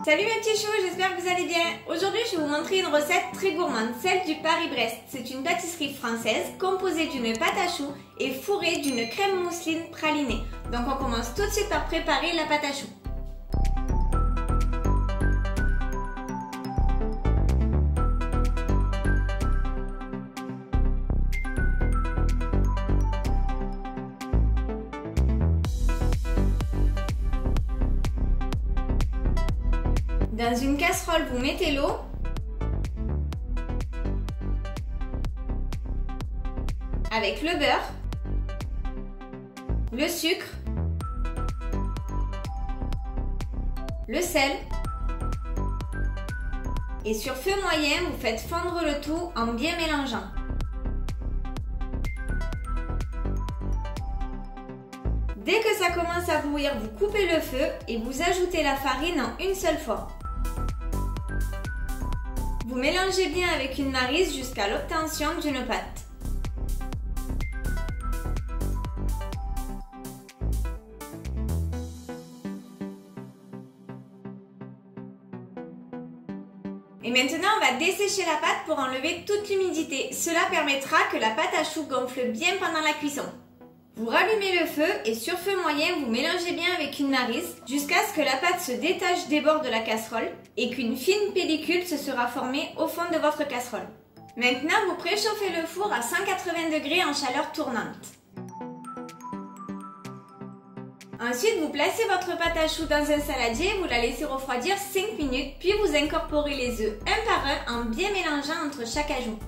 Salut mes petits choux, j'espère que vous allez bien. Aujourd'hui je vais vous montrer une recette très gourmande, celle du Paris-Brest. C'est une pâtisserie française composée d'une pâte à choux et fourrée d'une crème mousseline pralinée. Donc on commence tout de suite par préparer la pâte à choux. Dans une casserole, vous mettez l'eau, avec le beurre, le sucre, le sel, et sur feu moyen, vous faites fondre le tout en bien mélangeant. Dès que ça commence à bouillir, vous coupez le feu et vous ajoutez la farine en une seule fois. Vous mélangez bien avec une maryse jusqu'à l'obtention d'une pâte. Et maintenant, on va dessécher la pâte pour enlever toute l'humidité. Cela permettra que la pâte à choux gonfle bien pendant la cuisson. Vous rallumez le feu et sur feu moyen, vous mélangez bien avec une maryse jusqu'à ce que la pâte se détache des bords de la casserole et qu'une fine pellicule se sera formée au fond de votre casserole. Maintenant, vous préchauffez le four à 180 degrés en chaleur tournante. Ensuite, vous placez votre pâte à choux dans un saladier, vous la laissez refroidir 5 minutes, puis vous incorporez les œufs un par un en bien mélangeant entre chaque ajout.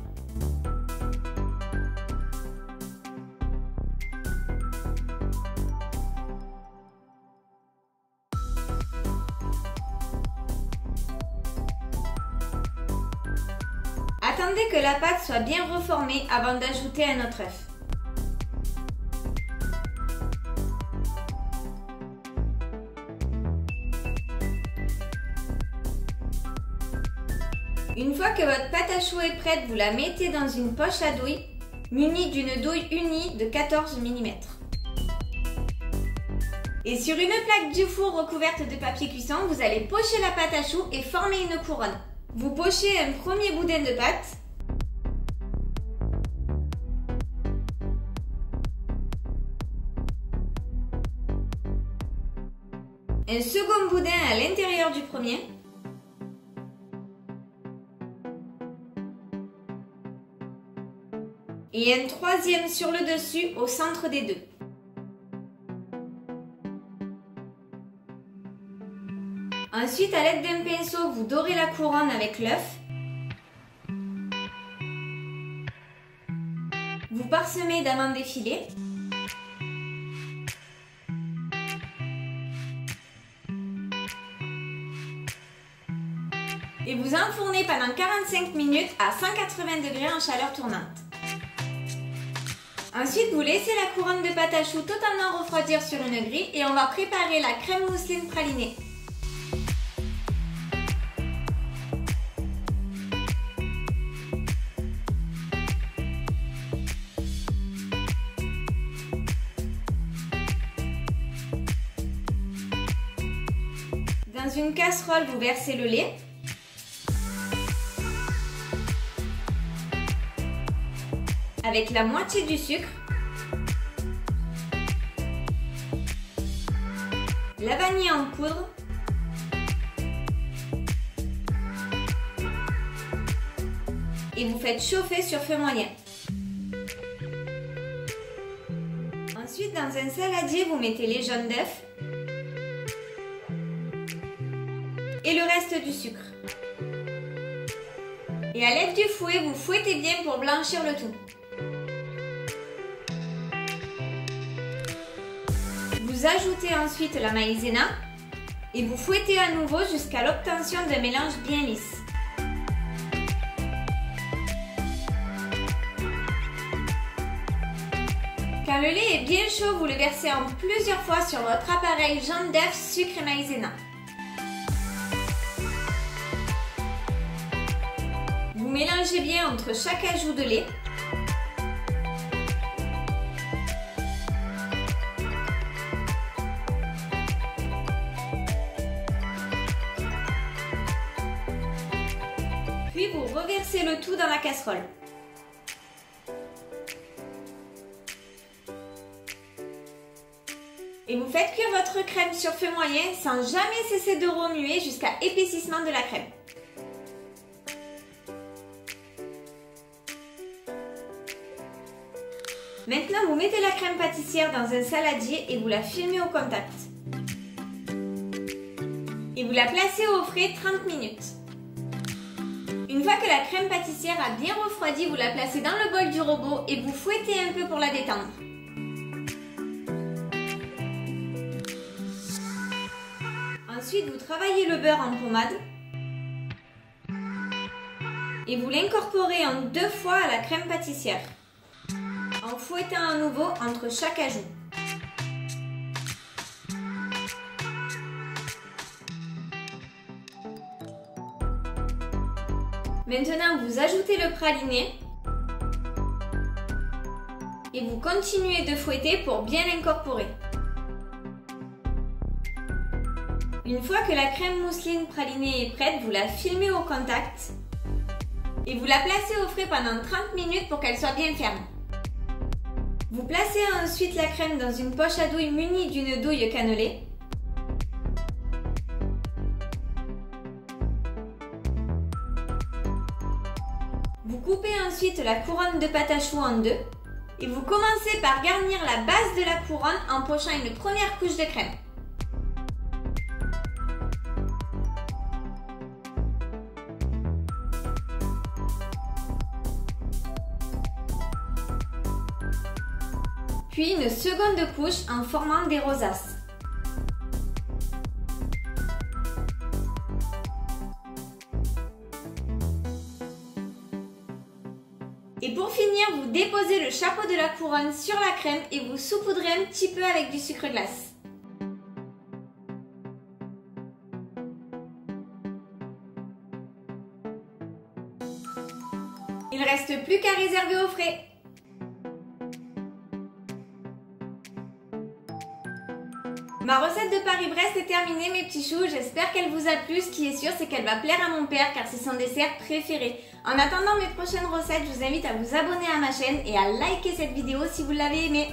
Attendez que la pâte soit bien reformée avant d'ajouter un autre œuf. Une fois que votre pâte à choux est prête, vous la mettez dans une poche à douille munie d'une douille unie de 14 mm. Et sur une plaque du four recouverte de papier cuisson, vous allez pocher la pâte à choux et former une couronne. Vous pochez un premier boudin de pâte. Un second boudin à l'intérieur du premier. Et un troisième sur le dessus au centre des deux. Ensuite, à l'aide d'un pinceau, vous dorez la couronne avec l'œuf. Vous parsemez d'amandes effilées. Et vous enfournez pendant 45 minutes à 180 degrés en chaleur tournante. Ensuite, vous laissez la couronne de pâte à choux totalement refroidir sur une grille et on va préparer la crème mousseline pralinée. Dans une casserole, vous versez le lait. Avec la moitié du sucre, la vanille en poudre, et vous faites chauffer sur feu moyen. Ensuite, dans un saladier, vous mettez les jaunes d'œufs et le reste du sucre. Et à l'aide du fouet, vous fouettez bien pour blanchir le tout. Vous ajoutez ensuite la maïzena et vous fouettez à nouveau jusqu'à l'obtention d'un mélange bien lisse. Quand le lait est bien chaud, vous le versez en plusieurs fois sur votre appareil jaune d'œuf, sucre et maïzena. Vous mélangez bien entre chaque ajout de lait. reversez le tout dans la casserole. Et vous faites cuire votre crème sur feu moyen sans jamais cesser de remuer jusqu'à épaississement de la crème. Maintenant, vous mettez la crème pâtissière dans un saladier et vous la filmez au contact. Et vous la placez au frais 30 minutes. Une fois que la crème pâtissière a bien refroidi, vous la placez dans le bol du robot et vous fouettez un peu pour la détendre. Ensuite, vous travaillez le beurre en pommade et vous l'incorporez en 2 fois à la crème pâtissière, en fouettant à nouveau entre chaque ajout. Maintenant, vous ajoutez le praliné et vous continuez de fouetter pour bien l'incorporer. Une fois que la crème mousseline pralinée est prête, vous la filmez au contact et vous la placez au frais pendant 30 minutes pour qu'elle soit bien ferme. Vous placez ensuite la crème dans une poche à douille munie d'une douille cannelée. Vous coupez ensuite la couronne de pâte à choux en 2 et vous commencez par garnir la base de la couronne en pochant une première couche de crème. Puis une seconde couche en formant des rosaces. Et pour finir, vous déposez le chapeau de la couronne sur la crème et vous saupoudrez un petit peu avec du sucre glace. Il ne reste plus qu'à réserver au frais. Ma recette de Paris-Brest est terminée mes petits choux, j'espère qu'elle vous a plu. Ce qui est sûr, c'est qu'elle va plaire à mon père car c'est son dessert préféré. En attendant mes prochaines recettes, je vous invite à vous abonner à ma chaîne et à liker cette vidéo si vous l'avez aimée.